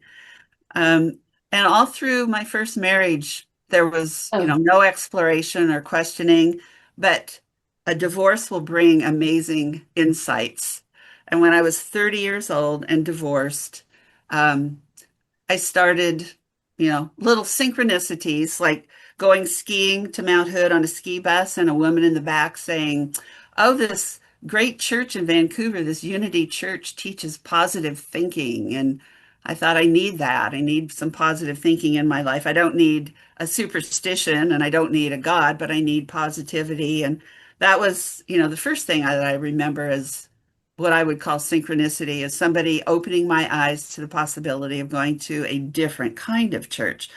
Um, and all through my first marriage, there was, Oh, no exploration or questioning, but a divorce will bring amazing insights. And when I was 30 years old and divorced, um, I started, little synchronicities like going skiing to Mount Hood on a ski bus and a woman in the back saying, "Oh, this great church in Vancouver, this Unity Church teaches positive thinking." And I thought, I need that. I need some positive thinking in my life. I don't need a superstition and I don't need a God, but I need positivity. And that was, the first thing that I remember as what I would call synchronicity is somebody opening my eyes to the possibility of going to a different kind of church.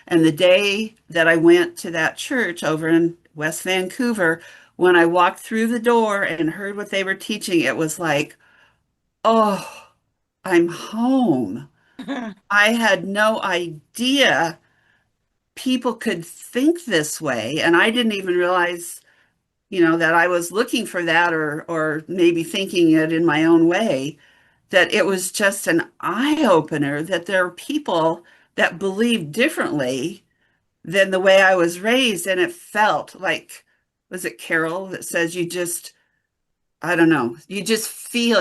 And the day that I went to that church over in West Vancouver, when I walked through the door and heard what they were teaching, it was like, oh, I'm home. I had no idea people could think this way. And I didn't even realize, that I was looking for that or maybe thinking it in my own way, that it was just an eye opener that there are people that believe differently than the way I was raised. And it felt like, was it Carol that says I don't know, you just feel,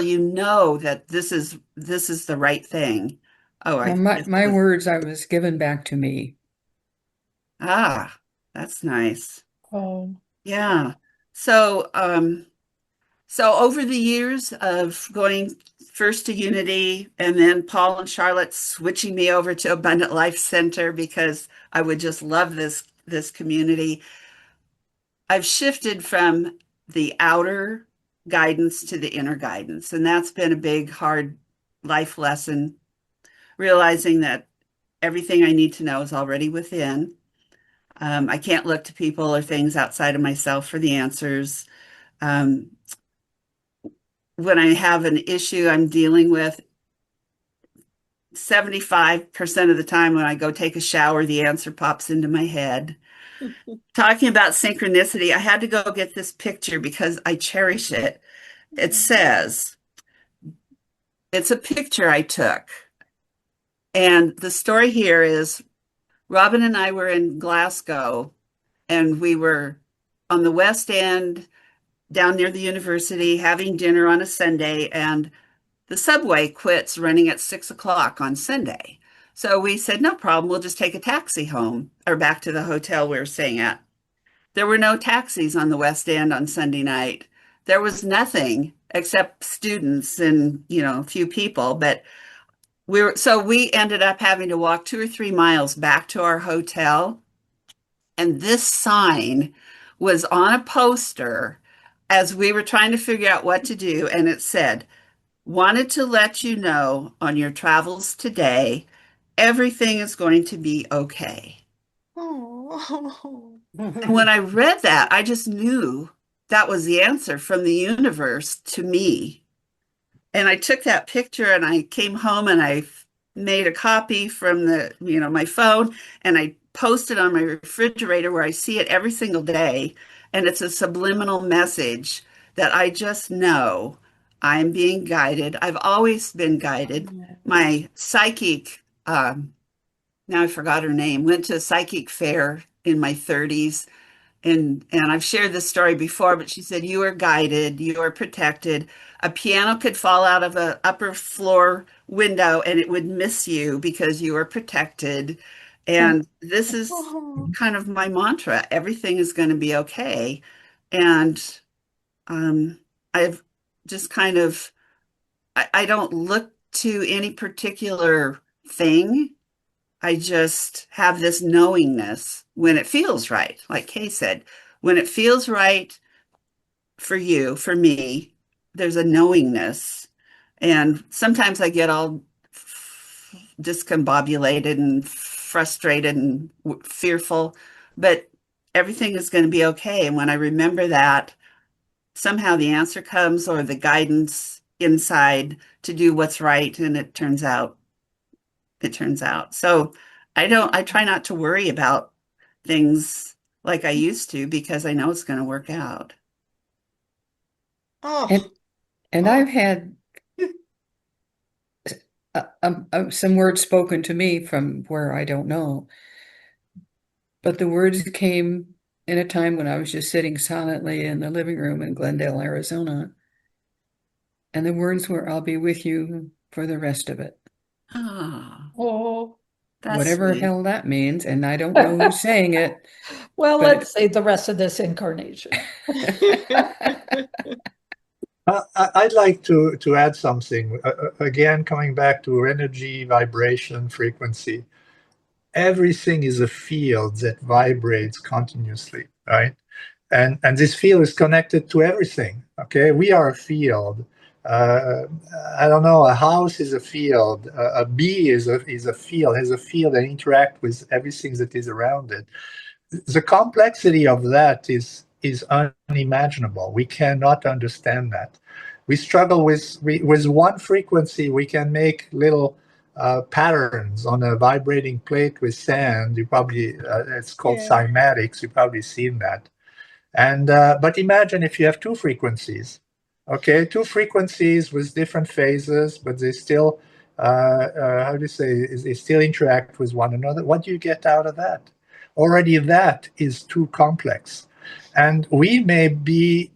that this is the right thing. Oh, Well, I guess it my was, words I was given back to me. that's nice. Oh, Yeah. So, so over the years of going first to Unity and then Paul and Charlotte switching me over to Abundant Life Center because I would just love this community, I've shifted from the outer guidance to the inner guidance. And that's been a big, hard life lesson, realizing that everything I need to know is already within. I can't look to people or things outside of myself for the answers. Um, when I have an issue I'm dealing with, 75% of the time when I go take a shower, the answer pops into my head. Talking about synchronicity, I had to go get this picture because I cherish it. It says, it's a picture I took. And the story here is Robin and I were in Glasgow and we were on the West End down near the university having dinner on a Sunday. And the subway quits running at 6 o'clock on Sunday. So we said, no problem. We'll just take a taxi home or back to the hotel we were staying at. There were no taxis on the West End on Sunday night. There was nothing except students and, a few people. But so we ended up having to walk 2 or 3 miles back to our hotel. And this sign was on a poster as we were trying to figure out what to do. And it said, "Wanted to let you know on your travels today, everything is going to be okay." Oh. And when I read that, I just knew that was the answer from the universe to me. And I took that picture and I came home and I made a copy from my phone and I posted on my refrigerator where I see it every single day. And it's a subliminal message that I just know I'm being guided. I've always been guided. My psychic, now I forgot her name, went to a psychic fair in my 30s, and I've shared this story before, but she said, "You are guided, you are protected. A piano could fall out of an upper floor window and it would miss you because you are protected." And this is kind of my mantra. Everything is going to be okay. And um, I've just kind of, I don't look to any particular thing. I just have this knowingness when it feels right. Like Kay said, when it feels right for you, for me, there's a knowingness. And sometimes I get all discombobulated and frustrated and fearful, but everything is going to be okay. And when I remember that, somehow the answer comes or the guidance inside to do what's right. And it turns out. So I try not to worry about things like I used to because I know it's going to work out. Oh. And and Oh. I've had some words spoken to me from where I don't know, but the words came in a time when I was just sitting silently in the living room in Glendale, Arizona. And the words were, I'll be with you for the rest of it. Oh, Oh, that's Whatever sweet. hell that means. And I don't know who's saying it, well, but let's say the rest of this incarnation. I'd like to add something. Again, coming back to energy, vibration, frequency. Everything is a field that vibrates continuously, right? And this field is connected to everything. Okay, we are a field. Uh, I don't know. A house is a field. A bee is a field. Has a field and interact with everything that is around it. The complexity of that is unimaginable. We cannot understand that. We struggle with one frequency. We can make little patterns on a vibrating plate with sand. You probably it's called Yeah. cymatics. You've probably seen that. And but imagine if you have two frequencies, okay, two frequencies with different phases, but they still, how do you say, they still interact with one another. What do you get out of that? Already that is too complex. And we may be,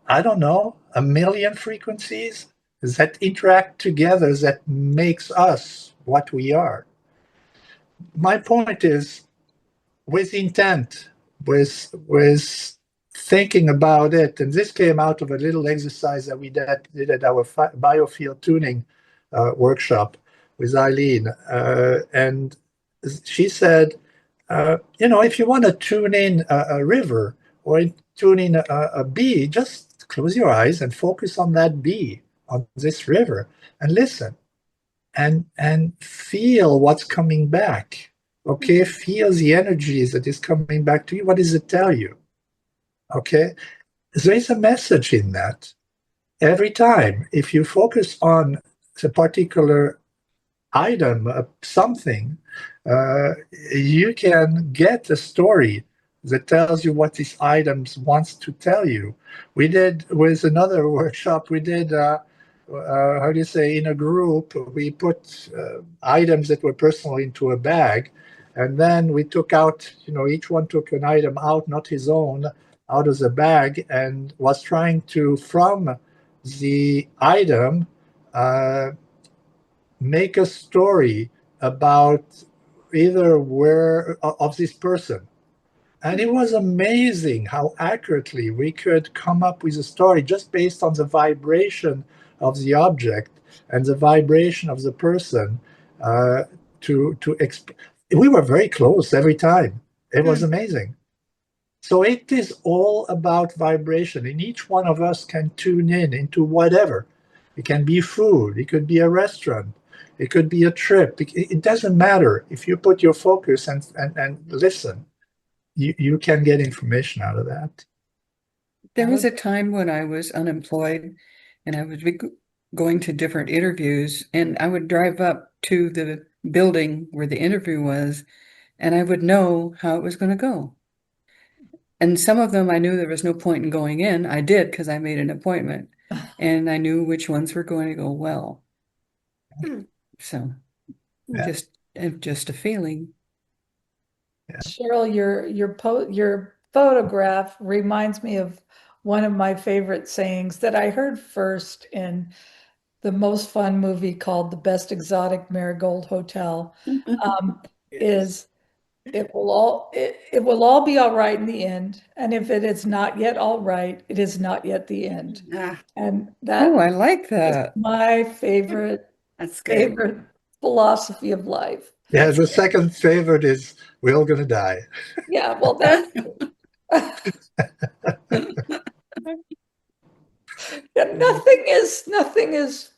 I don't know, a million frequencies that interact together that makes us what we are. My point is with intent, with thinking about it. And this came out of a little exercise that we did at our biofield tuning workshop with Eileen. And she said, if you want to tune in a river or tune in a bee, just close your eyes and focus on that bee, on this river, and listen and feel what's coming back. Okay, feel the energies that is coming back to you. What does it tell you? Okay, there is a message in that. Every time, if you focus on a particular item, something, uh, you can get a story that tells you what these items wants to tell you. We did with another workshop. We did. How do you say, in a group, we put items that were personal into a bag, and then we took out, each one took an item out, not his own, out of the bag, and was trying to, from the item, uh, make a story about either where of this person. And it was amazing how accurately we could come up with a story just based on the vibration of the object and the vibration of the person. Uh, we were very close every time. It was amazing. So it is all about vibration, and each one of us can tune in into whatever. It can be food, it could be a restaurant, it could be a trip. It doesn't matter. If you put your focus and listen, you can get information out of that. there was a time when I was unemployed and I was going to different interviews, and I would drive up to the building where the interview was, and I would know how it was going to go. And some of them I knew there was no point in going in. I did because I made an appointment, and I knew which ones were going to go well. Hmm. So Yeah. just a feeling. Cheryl, your photograph reminds me of one of my favorite sayings that I heard first in the most fun movie called The Best Exotic Marigold Hotel. Is it will all be all right in the end, and if it is not yet all right, it is not yet the end. Ah, And Oh, that I like is that. my favorite that's good. favorite philosophy of life. Yeah, the second favorite is we're all gonna die. Yeah, well, that's yeah, nothing is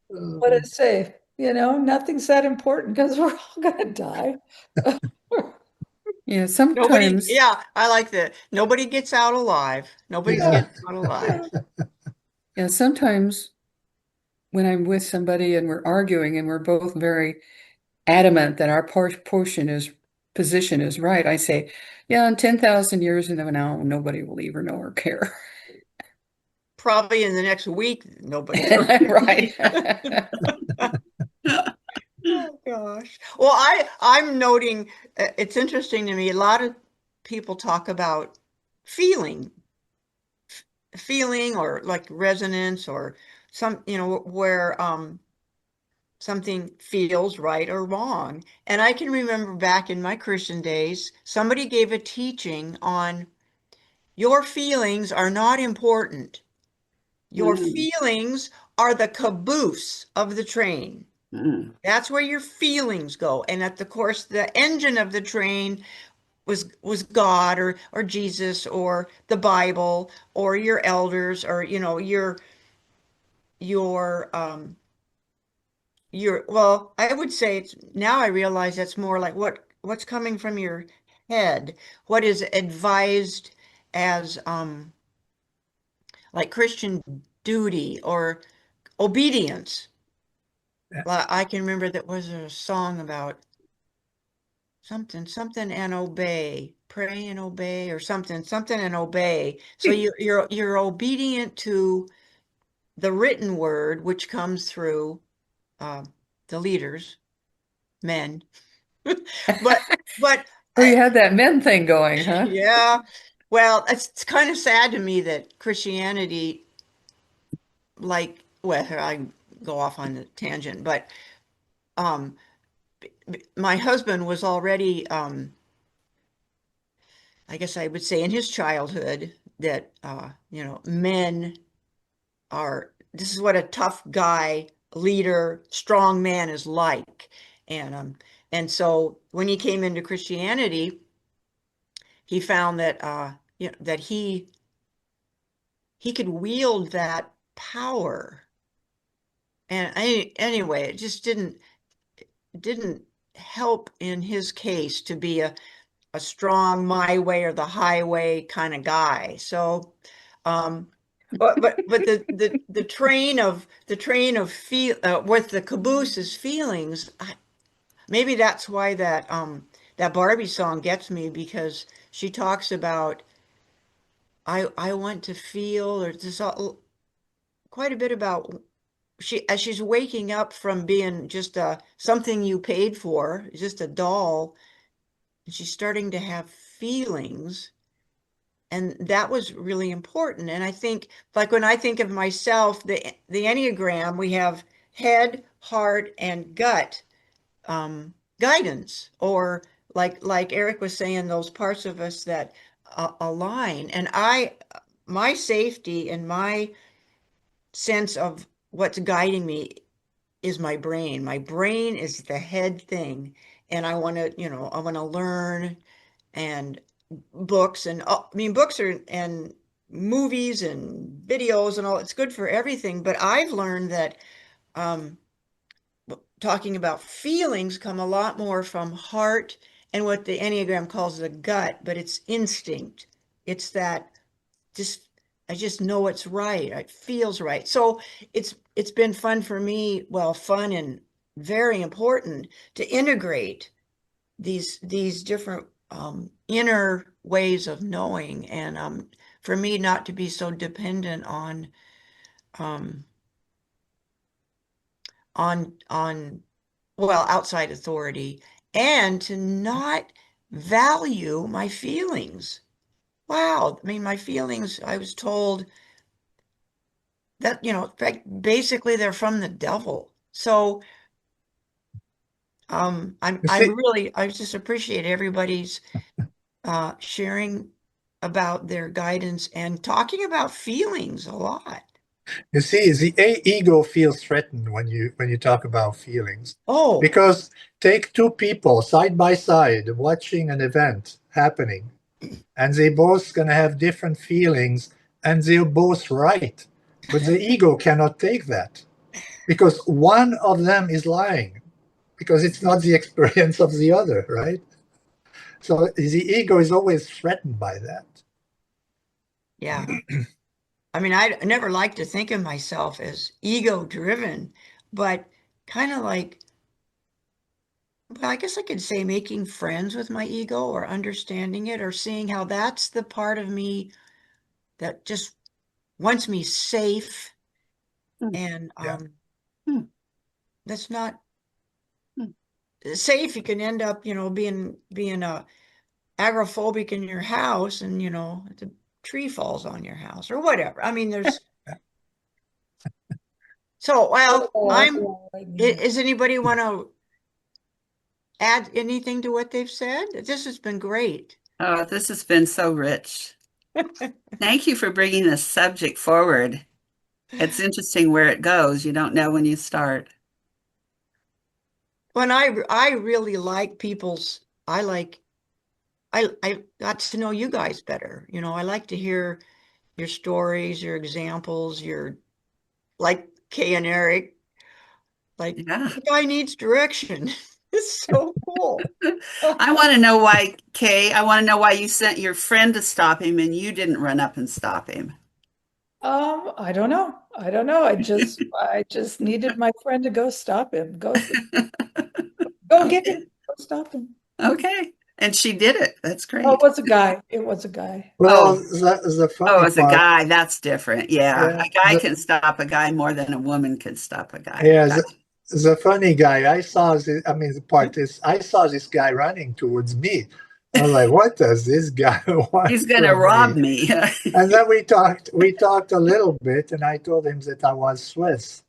what I say. Nothing's that important because we're all gonna die. Yeah, Nobody, sometimes, yeah, I like that. Nobody gets out alive. Nobody's Yeah. getting out alive. yeah, sometimes when I'm with somebody and we're arguing and we're both very adamant that our position is right, I say, yeah, in 10,000 years and then now nobody will even know or care. Probably in the next week, nobody will. Right. Oh gosh. Well, I'm noting it's interesting to me. A lot of people talk about feeling feeling or like resonance or some, where something feels right or wrong. And I can remember back in my Christian days, somebody gave a teaching on your feelings are not important. Your Mm, feelings are the caboose of the train. mm. That's where your feelings go. And at the course, the engine of the train was God or Jesus or the Bible or your elders or your well, I would say it's now I realize that's more like what's coming from your head, what is advised as like Christian duty or obedience. Yeah. I can remember that was a song about something and obey, pray and obey, or something and obey. So you're obedient to the written word, which comes through uh, the leaders, men. But but Oh, you had that men thing going, huh? yeah, well, it's kind of sad to me that Christianity, like, well, I go off on the tangent, but um, my husband was already, I guess I would say, in his childhood that men are. This is what a tough guy, leader, strong man is like, and so when he came into Christianity, he found that that he could wield that power. And anyway, it just didn't help in his case to be a strong my way or the highway kind of guy. So, um, but the train of feel with the cabooses feelings, maybe that's why that Barbie song gets me because she talks about I want to feel or just quite a bit about as she's waking up from being just something you paid for, just a doll, and she's starting to have feelings. And that was really important. And I think, like when I think of myself, the Enneagram, we have head, heart, and gut guidance, or like Eric was saying, those parts of us that align. And my safety and my sense of what's guiding me is my brain. My brain is the head thing. And I want to learn and books and I mean books are and movies and videos and all. It's good for everything. But I've learned that um, talking about feelings come a lot more from heart and what the Enneagram calls the gut, but it's instinct. It's that just I just know it's right. It feels right. So it's been fun for me, well, fun and very important to integrate these different inner ways of knowing, and for me not to be so dependent um, on well, outside authority, and to not value my feelings. Wow, I mean, my feelings, I was told that, basically they're from the devil. So You I'm see, really, I just appreciate everybody's sharing about their guidance and talking about feelings a lot. you see, the ego feels threatened when you talk about feelings, Oh, because take two people side by side watching an event happening, and they both gonna have different feelings, and they're both right, but the ego cannot take that because one of them is lying because it's not the experience of the other, right? So the ego is always threatened by that. yeah. I mean, I never like to think of myself as ego driven, but kind of like, well, I guess I could say making friends with my ego or understanding it or seeing how that's the part of me that just wants me safe. Mm, And Yeah. mm, that's not mm. safe. You can end up, being agoraphobic in your house, and tree falls on your house or whatever. I mean, there's so well, is anybody want to add anything to what they've said? This has been great. Oh, this has been so rich. Thank you for bringing this subject forward. It's interesting where it goes. You don't know when you start. When I really like I got to know you guys better. You know, I like to hear your stories, your examples, your like Kay and Eric, like Yeah. the guy needs direction. It's so cool. I want to know why, Kay, I want to know why you sent your friend to stop him and you didn't run up and stop him. I don't know. I don't know. I just needed my friend to go stop him. Go get him. Go stop him. Okay. And she did it. That's Oh, great. it was a guy. It was a guy. Well, Oh, the oh, funny as a part, guy, that's different. Yeah. yeah, A guy can stop a guy more than a woman can stop a guy. yeah, Gotcha. the funny guy, I saw this, I mean, the part is, I saw this guy running towards me. I was like, what does this guy want He's going to from rob me? me. And then we talked a little bit, and I told him that I was Swiss.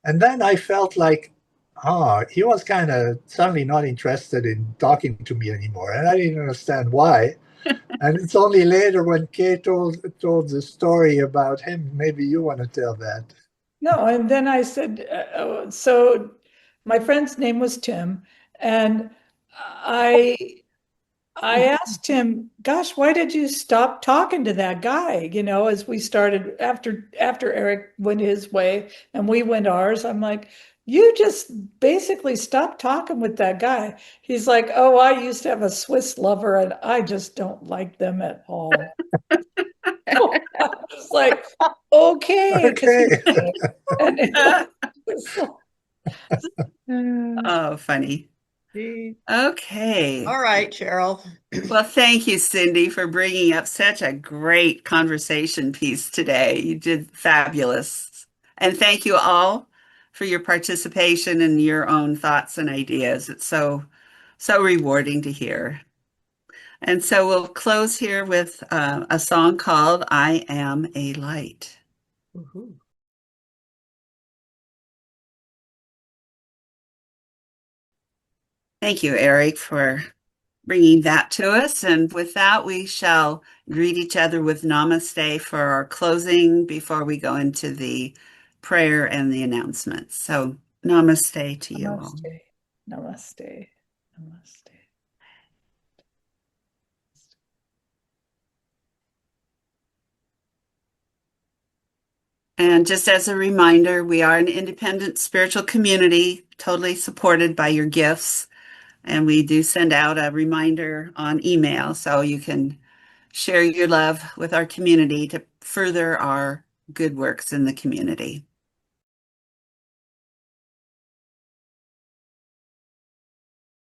And then I felt like, oh, he was kind of suddenly not interested in talking to me anymore. And I didn't understand why. And it's only later when Kay told the story about him. Maybe you want to tell that. No, and then I said, so my friend's name was Tim, and I I asked him, "Gosh, why did you stop talking to that guy?" You know, as we started after Eric went his way and we went ours. I'm like, "You just basically stopped talking with that guy." He's like, "Oh, I used to have a Swiss lover, and I just don't like them at all." I was like, "Okay," because he Okay. was gay. And it was Oh, funny. Okay. All right, Cheryl. Well, thank you, Cindy, for bringing up such a great conversation piece today. You did fabulous. And thank you all for your participation and your own thoughts and ideas. It's so rewarding to hear. And so we'll close here with a song called I Am a Light. Woohoo. Thank you, Eric, for bringing that to us. And with that, we shall greet each other with namaste for our closing before we go into the prayer and the announcements. So, namaste to you all. namaste, namaste, namaste. And just as a reminder, we are an independent spiritual community, totally supported by your gifts. And we do send out a reminder on email so you can share your love with our community to further our good works in the community.